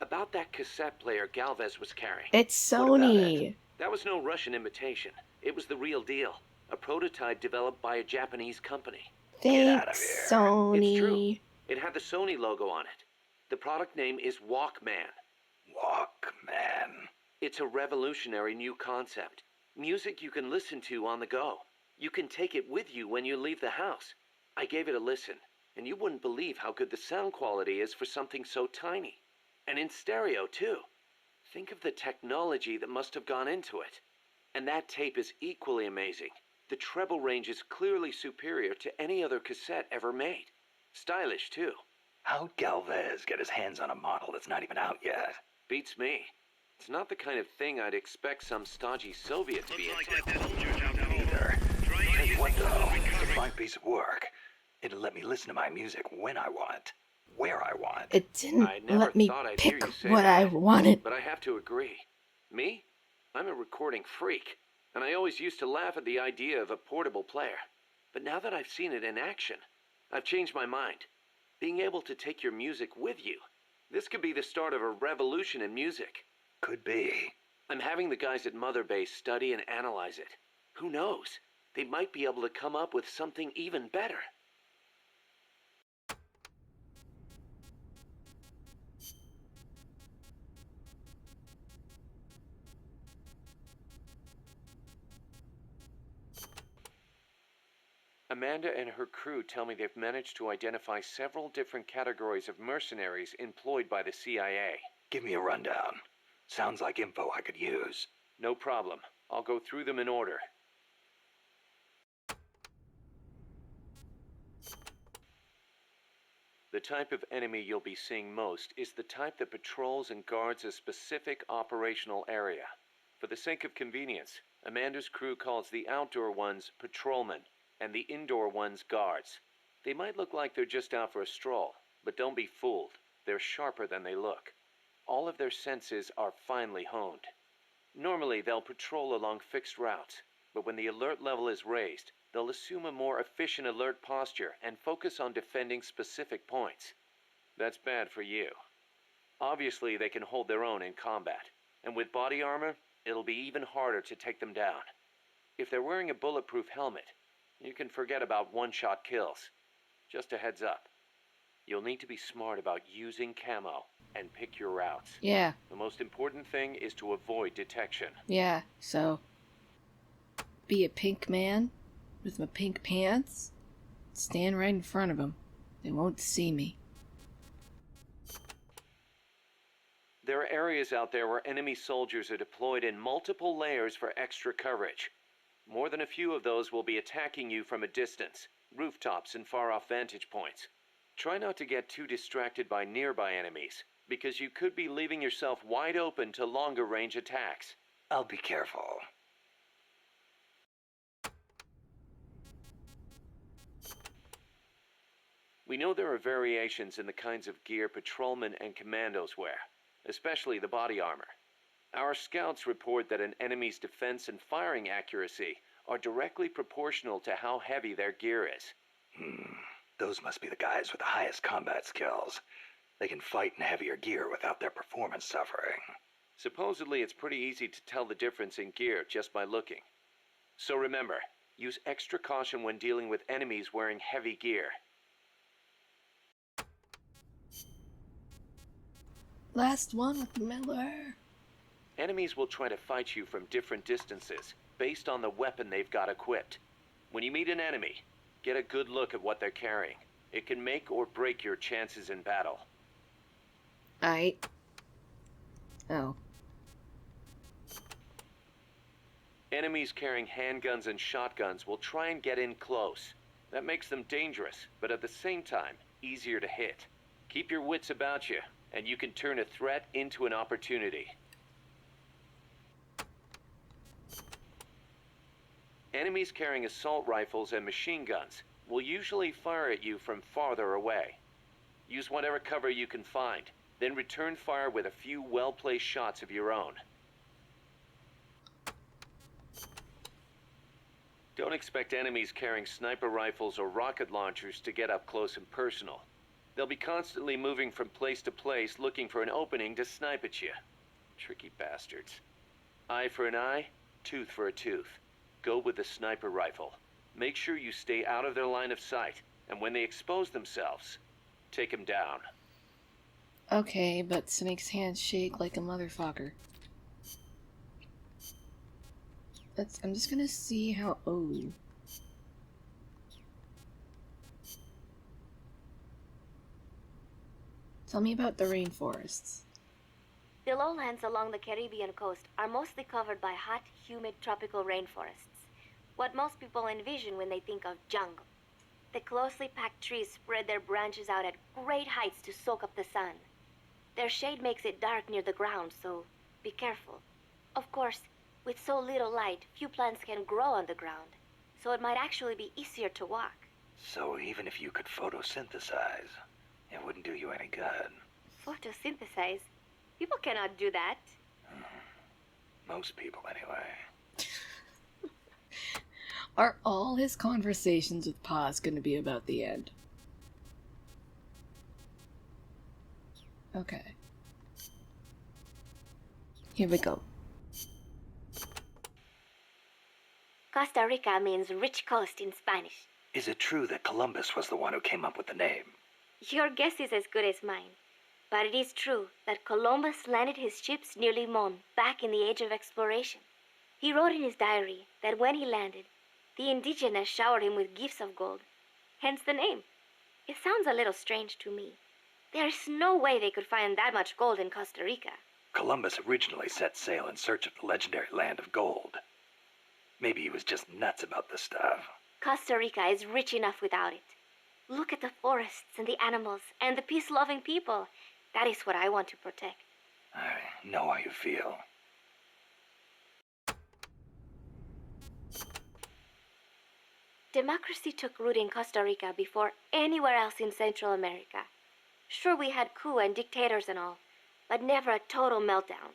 about that cassette player Galvez was carrying. It's What about Sony. it? That was no Russian imitation. It was the real deal. A prototype developed by a Japanese company. Get out of Thanks, here. Sony. It's true. It had the Sony logo on it. The product name is Walkman. Walkman. It's a revolutionary new concept. Music you can listen to on the go. You can take it with you when you leave the house. I gave it a listen, and you wouldn't believe how good the sound quality is for something so tiny. And in stereo, too. Think of the technology that must have gone into it. And that tape is equally amazing. The treble range is clearly superior to any other cassette ever made. Stylish, too. How'd Galvez get his hands on a model that's not even out yet? Beats me. It's not the kind of thing I'd expect some stodgy Soviet to be into. Neither. Tell you what, though, it's a fine piece of work. It'll let me listen to my music when I want, where I want. It didn't I never let me thought I'd hear pick you say what that. I wanted. But I have to agree. Me? I'm a recording freak, and I always used to laugh at the idea of a portable player. But now that I've seen it in action, I've changed my mind. Being able to take your music with you, this could be the start of a revolution in music. Could be. I'm having the guys at Mother Base study and analyze it. Who knows? They might be able to come up with something even better. Amanda and her crew tell me they've managed to identify several different categories of mercenaries employed by the CIA. Give me a rundown. Sounds like info I could use. No problem. I'll go through them in order. The type of enemy you'll be seeing most is the type that patrols and guards a specific operational area. For the sake of convenience, Amanda's crew calls the outdoor ones patrolmen and the indoor ones guards. They might look like they're just out for a stroll, but don't be fooled. They're sharper than they look. All of their senses are finely honed. Normally, they'll patrol along fixed routes, but when the alert level is raised, they'll assume a more efficient alert posture and focus on defending specific points. That's bad for you. Obviously, they can hold their own in combat, and with body armor, it'll be even harder to take them down. If they're wearing a bulletproof helmet, you can forget about one-shot kills. Just a heads up. You'll need to be smart about using camo and pick your routes. Yeah, The most important thing is to avoid detection. yeah, so be a pink man with my pink pants. Stand right in front of them. They won't see me. There are areas out there where enemy soldiers are deployed in multiple layers for extra coverage. More than a few of those will be attacking you from a distance, rooftops and far-off vantage points. Try not to get too distracted by nearby enemies, because you could be leaving yourself wide open to longer-range attacks. I'll be careful. We know there are variations in the kinds of gear patrolmen and commandos wear, especially the body armor. Our scouts report that an enemy's defense and firing accuracy are directly proportional to how heavy their gear is. Those must be the guys with the highest combat skills. They can fight in heavier gear without their performance suffering. Supposedly, it's pretty easy to tell the difference in gear just by looking. So remember, use extra caution when dealing with enemies wearing heavy gear. Last one with Miller. Enemies will try to fight you from different distances, based on the weapon they've got equipped. When you meet an enemy, get a good look at what they're carrying. It can make or break your chances in battle. Oh. Enemies carrying handguns and shotguns will try and get in close. That makes them dangerous, but at the same time, easier to hit. Keep your wits about you, and you can turn a threat into an opportunity. Enemies carrying assault rifles and machine guns will usually fire at you from farther away. Use whatever cover you can find, then return fire with a few well-placed shots of your own. Don't expect enemies carrying sniper rifles or rocket launchers to get up close and personal. They'll be constantly moving from place to place looking for an opening to snipe at you. Tricky bastards. Eye for an eye, tooth for a tooth. Go with the sniper rifle. Make sure you stay out of their line of sight, and when they expose themselves, take them down. Okay, but Snake's hands shake like a motherfucker. I'm just gonna see how... Oh. Tell me about the rainforests. The lowlands along the Caribbean coast are mostly covered by hot, humid tropical rainforests. What most people envision when they think of jungle. The closely packed trees spread their branches out at great heights to soak up the sun. Their shade makes it dark near the ground, so be careful. Of course, with so little light, few plants can grow on the ground, so it might actually be easier to walk. So even if you could photosynthesize, it wouldn't do you any good. Photosynthesize? People cannot do that. Most people, anyway. Are all his conversations with Paz gonna be about the end? Okay. Here we go. Costa Rica means rich coast in Spanish. Is it true that Columbus was the one who came up with the name? Your guess is as good as mine. But it is true that Columbus landed his ships near Limon back in the age of exploration. He wrote in his diary that when he landed, the indigenous showered him with gifts of gold, hence the name. It sounds a little strange to me. There is no way they could find that much gold in Costa Rica. Columbus originally set sail in search of the legendary land of gold. Maybe he was just nuts about the stuff. Costa Rica is rich enough without it. Look at the forests and the animals and the peace-loving people. That is what I want to protect. I know how you feel. Democracy took root in Costa Rica before anywhere else in Central America. Sure, we had coup and dictators and all, but never a total meltdown.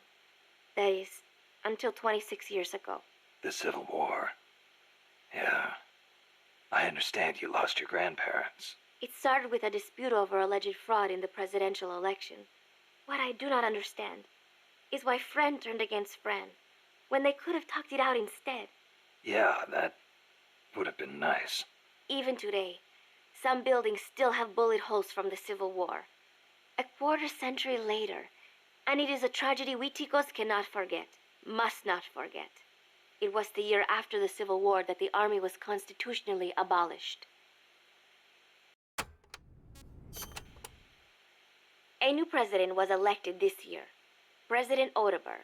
That is, until 26 years ago. The Civil War. Yeah. I understand you lost your grandparents. It started with a dispute over alleged fraud in the presidential election. What I do not understand is why friend turned against friend, when they could have talked it out instead. Yeah, that would have been nice. Even today, some buildings still have bullet holes from the Civil War. A quarter century later, and it is a tragedy we Ticos cannot forget, must not forget. It was the year after the Civil War that the army was constitutionally abolished. A new president was elected this year, President Oteber.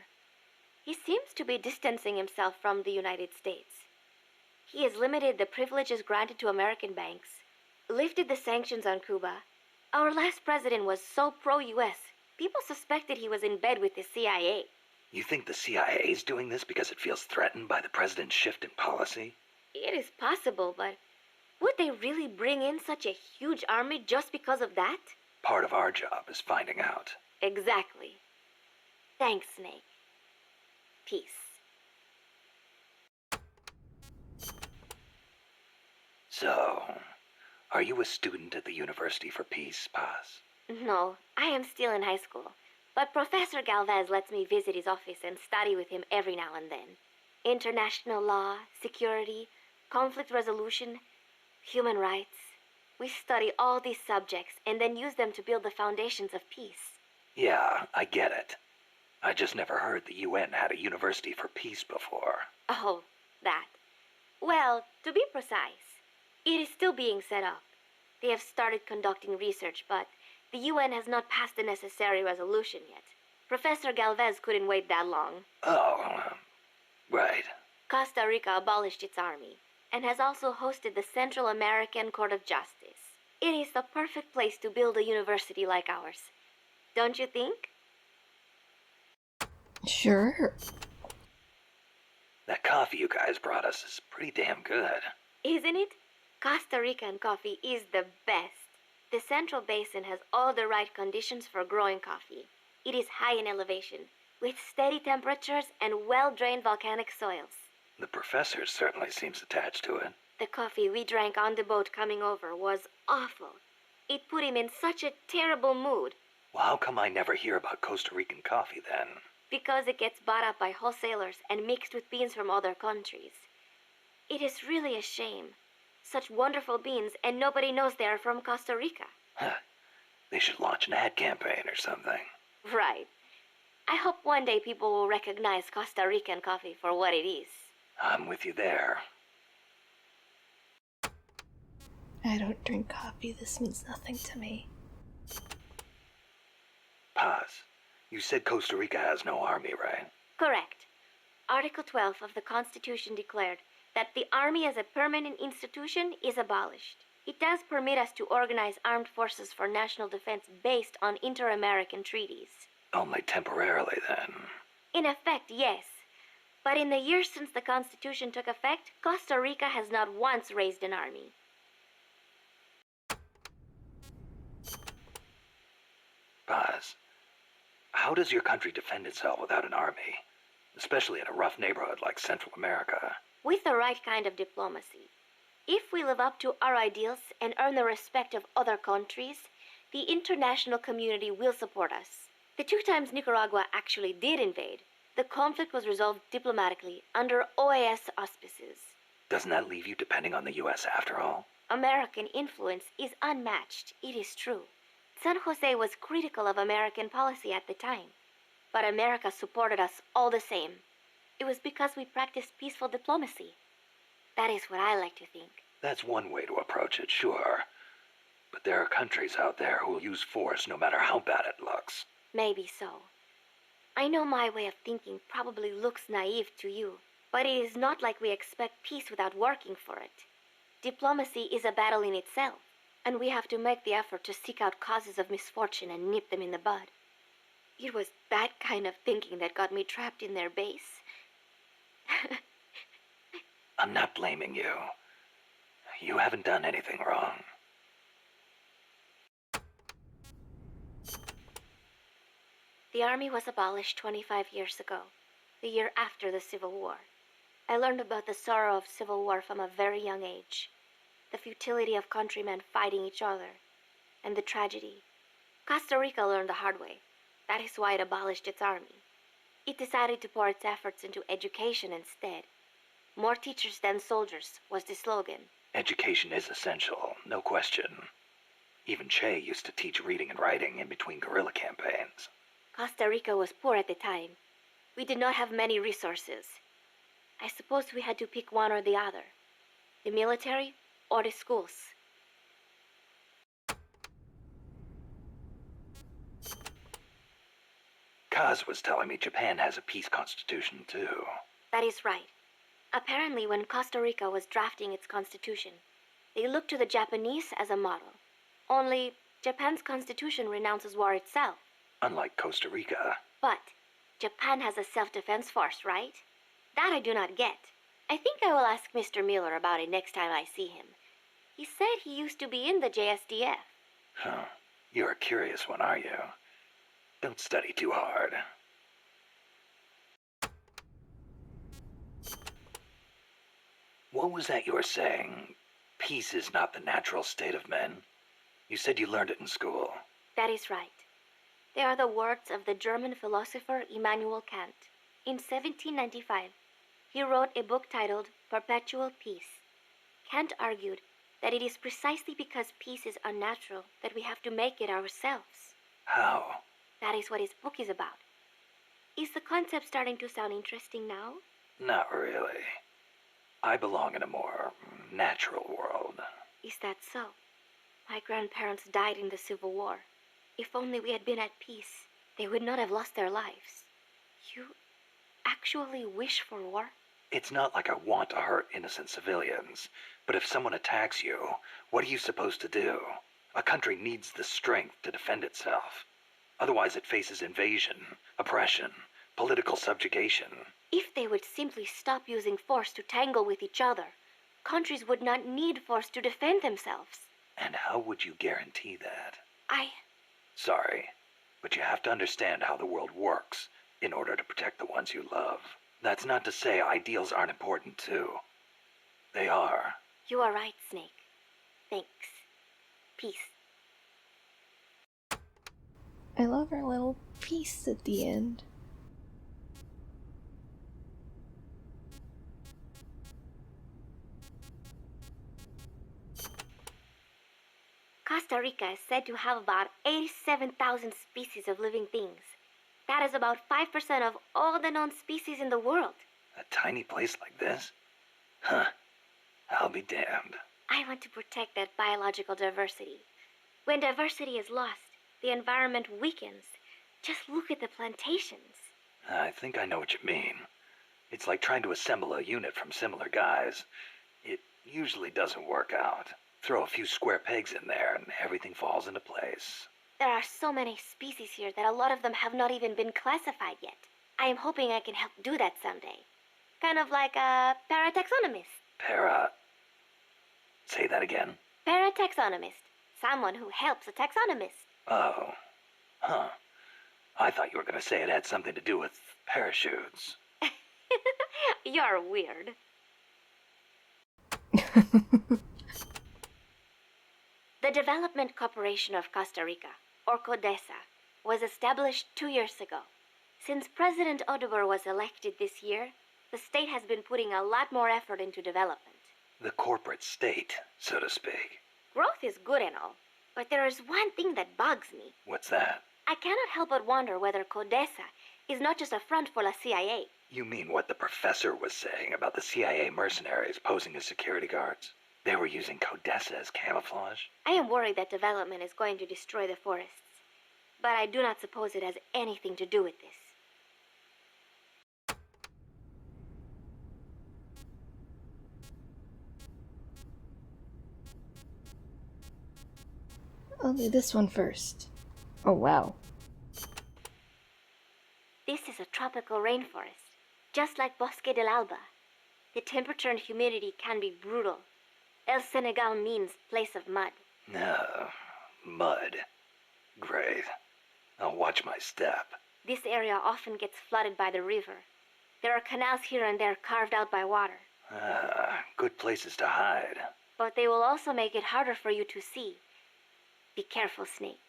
He seems to be distancing himself from the United States. He has limited the privileges granted to American banks, lifted the sanctions on Cuba. Our last president was so pro-US, people suspected he was in bed with the CIA. You think the CIA's doing this because it feels threatened by the president's shift in policy? It is possible, but would they really bring in such a huge army just because of that? Part of our job is finding out. Exactly. Thanks, Snake. Peace. So, are you a student at the University for Peace, Paz? No, I am still in high school. But Professor Galvez lets me visit his office and study with him every now and then. International law, security, conflict resolution, human rights. We study all these subjects and then use them to build the foundations of peace. Yeah, I get it. I just never heard the UN had a University for Peace before. Oh, that. Well, to be precise, it is still being set up. They have started conducting research, but the UN has not passed the necessary resolution yet. Professor Galvez couldn't wait that long. Oh, right. Costa Rica abolished its army and has also hosted the Central American Court of Justice. It is the perfect place to build a university like ours. Don't you think? Sure. That coffee you guys brought us is pretty damn good. Isn't it? Costa Rican coffee is the best. The Central Basin has all the right conditions for growing coffee. It is high in elevation, with steady temperatures and well-drained volcanic soils. The professor certainly seems attached to it. The coffee we drank on the boat coming over was awful. It put him in such a terrible mood. Well, how come I never hear about Costa Rican coffee then? Because it gets bought up by wholesalers and mixed with beans from other countries. It is really a shame. Such wonderful beans, and nobody knows they are from Costa Rica. Huh. They should launch an ad campaign or something. Right. I hope one day people will recognize Costa Rican coffee for what it is. I'm with you there. I don't drink coffee. This means nothing to me. Paz, you said Costa Rica has no army, right? Correct. Article 12 of the Constitution declared that the Army as a permanent institution is abolished. It does permit us to organize armed forces for national defense based on inter-American treaties. Only temporarily, then. In effect, yes. But in the years since the Constitution took effect, Costa Rica has not once raised an army. Paz, how does your country defend itself without an army? Especially in a rough neighborhood like Central America. With the right kind of diplomacy. If we live up to our ideals and earn the respect of other countries, the international community will support us. The 2 times Nicaragua actually did invade, the conflict was resolved diplomatically under OAS auspices. Doesn't that leave you depending on the U.S. after all? American influence is unmatched, it is true. San Jose was critical of American policy at the time, but America supported us all the same. It was because we practiced peaceful diplomacy. That is what I like to think. That's one way to approach it, sure. But there are countries out there who will use force no matter how bad it looks. Maybe so. I know my way of thinking probably looks naive to you, but it is not like we expect peace without working for it. Diplomacy is a battle in itself, and we have to make the effort to seek out causes of misfortune and nip them in the bud. It was that kind of thinking that got me trapped in their base. I'm not blaming you. You haven't done anything wrong. The Army was abolished 25 years ago, the year after the Civil War. I learned about the sorrow of civil war from a very young age, the futility of countrymen fighting each other, and the tragedy. Costa Rica learned the hard way. That is why it abolished its army. It decided to pour its efforts into education instead. More teachers than soldiers was the slogan. Education is essential, no question. Even Che used to teach reading and writing in between guerrilla campaigns. Costa Rica was poor at the time. We did not have many resources. I suppose we had to pick one or the other. The military or the schools. Kaz was telling me Japan has a peace constitution too. That is right. Apparently, when Costa Rica was drafting its constitution, they looked to the Japanese as a model. Only, Japan's constitution renounces war itself. Unlike Costa Rica. But Japan has a self-defense force, right? That I do not get. I think I will ask Mr. Miller about it next time I see him. He said he used to be in the JSDF. Huh. You're a curious one, are you? Don't study too hard. What was that you were saying? Peace is not the natural state of men? You said you learned it in school. That is right. They are the words of the German philosopher Immanuel Kant. In 1795, he wrote a book titled Perpetual Peace. Kant argued that it is precisely because peace is unnatural that we have to make it ourselves. How? That is what his book is about. Is the concept starting to sound interesting now? Not really. I belong in a more natural world. Is that so? My grandparents died in the Civil War. If only we had been at peace, they would not have lost their lives. You actually wish for war? It's not like I want to hurt innocent civilians, but if someone attacks you, what are you supposed to do? A country needs the strength to defend itself. Otherwise it faces invasion, oppression, political subjugation. If they would simply stop using force to tangle with each other, countries would not need force to defend themselves. And how would you guarantee that? I Sorry, but you have to understand how the world works in order to protect the ones you love. That's not to say ideals aren't important, too. They are. You are right, Snake. Thanks. Peace. I love our little piece at the end. Costa Rica is said to have about 87,000 species of living things. That is about 5% of all the known species in the world. A tiny place like this? Huh. I'll be damned. I want to protect that biological diversity. When diversity is lost, the environment weakens. Just look at the plantations. I think I know what you mean. It's like trying to assemble a unit from similar guys. It usually doesn't work out. Throw a few square pegs in there and everything falls into place. There are so many species here that a lot of them have not even been classified yet. I am hoping I can help do that someday. Kind of like a parataxonomist. Say that again? Parataxonomist. Someone who helps a taxonomist. Oh. Huh. I thought you were going to say it had something to do with parachutes. You're weird. The Development Corporation of Costa Rica, or CODESA, was established 2 years ago. Since President Odubor was elected this year, the state has been putting a lot more effort into development. The corporate state, so to speak. Growth is good and all, but there is one thing that bugs me. What's that? I cannot help but wonder whether CODESA is not just a front for the CIA. You mean what the professor was saying about the CIA mercenaries posing as security guards? They were using CODESA as camouflage? I am worried that development is going to destroy the forests, but I do not suppose it has anything to do with this. I'll do this one first. Oh, wow. This is a tropical rainforest, just like Bosque del Alba. The temperature and humidity can be brutal. El Senegal means place of mud. No. Mud. Great. I'll watch my step. This area often gets flooded by the river. There are canals here and there carved out by water. Good places to hide. But they will also make it harder for you to see. Be careful, Snake.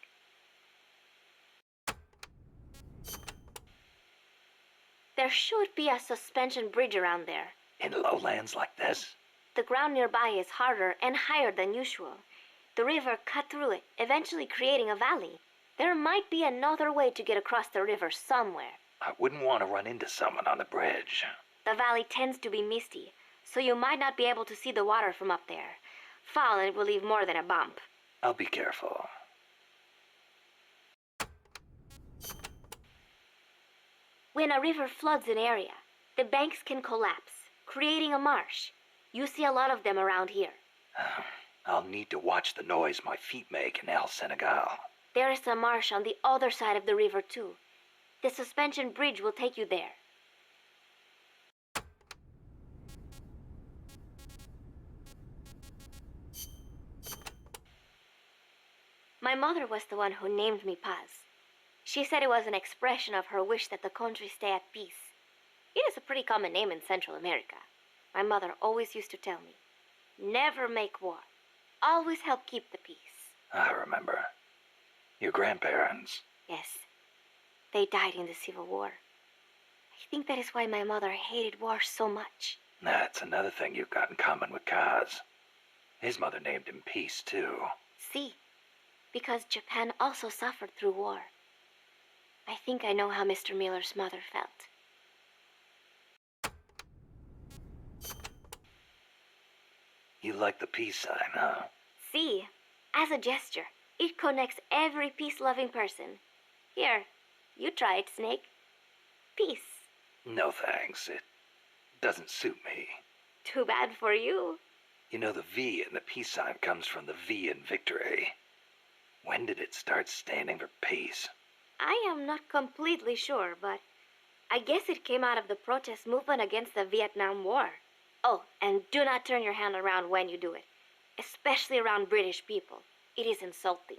There should be a suspension bridge around there. In lowlands like this? The ground nearby is harder and higher than usual. The river cut through it, eventually creating a valley. There might be another way to get across the river somewhere. I wouldn't want to run into someone on the bridge. The valley tends to be misty, so you might not be able to see the water from up there. Fall and it will leave more than a bump. I'll be careful. When a river floods an area, the banks can collapse, creating a marsh. You see a lot of them around here. I'll need to watch the noise my feet make in El Senegal. There is a marsh on the other side of the river, too. The suspension bridge will take you there. My mother was the one who named me Paz. She said it was an expression of her wish that the country stay at peace. It is a pretty common name in Central America. My mother always used to tell me, never make war. Always help keep the peace. I remember. Your grandparents. Yes. They died in the Civil War. I think that is why my mother hated war so much. That's another thing you've got in common with Kaz. His mother named him Peace, too. See, because Japan also suffered through war. I think I know how Mr. Miller's mother felt. You like the peace sign, huh? See, as a gesture, it connects every peace-loving person. Here, you try it, Snake. Peace. No thanks. It doesn't suit me. Too bad for you. You know, the V in the peace sign comes from the V in victory. When did it start standing for peace? I am not completely sure, but I guess it came out of the protest movement against the Vietnam War. Oh, and do not turn your hand around when you do it, especially around British people. It is insulting.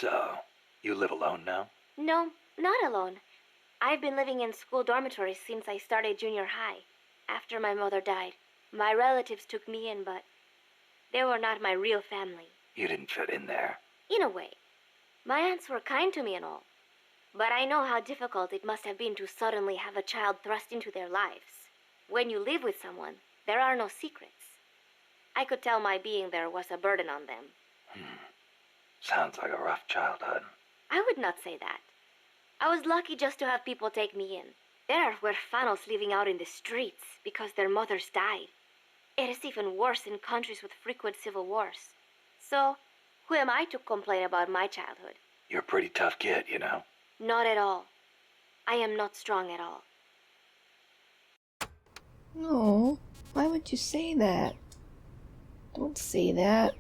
So, you live alone now? No, not alone. I've been living in school dormitories since I started junior high. After my mother died, my relatives took me in, but they were not my real family. You didn't fit in there. In a way. My aunts were kind to me and all. But I know how difficult it must have been to suddenly have a child thrust into their lives. When you live with someone, there are no secrets. I could tell my being there was a burden on them. Sounds like a rough childhood. I would not say that. I was lucky just to have people take me in. There are huérfanos living out in the streets because their mothers died. It is even worse in countries with frequent civil wars. So, who am I to complain about my childhood? You're a pretty tough kid, you know? Not at all. I am not strong at all. No, why would you say that? Don't say that.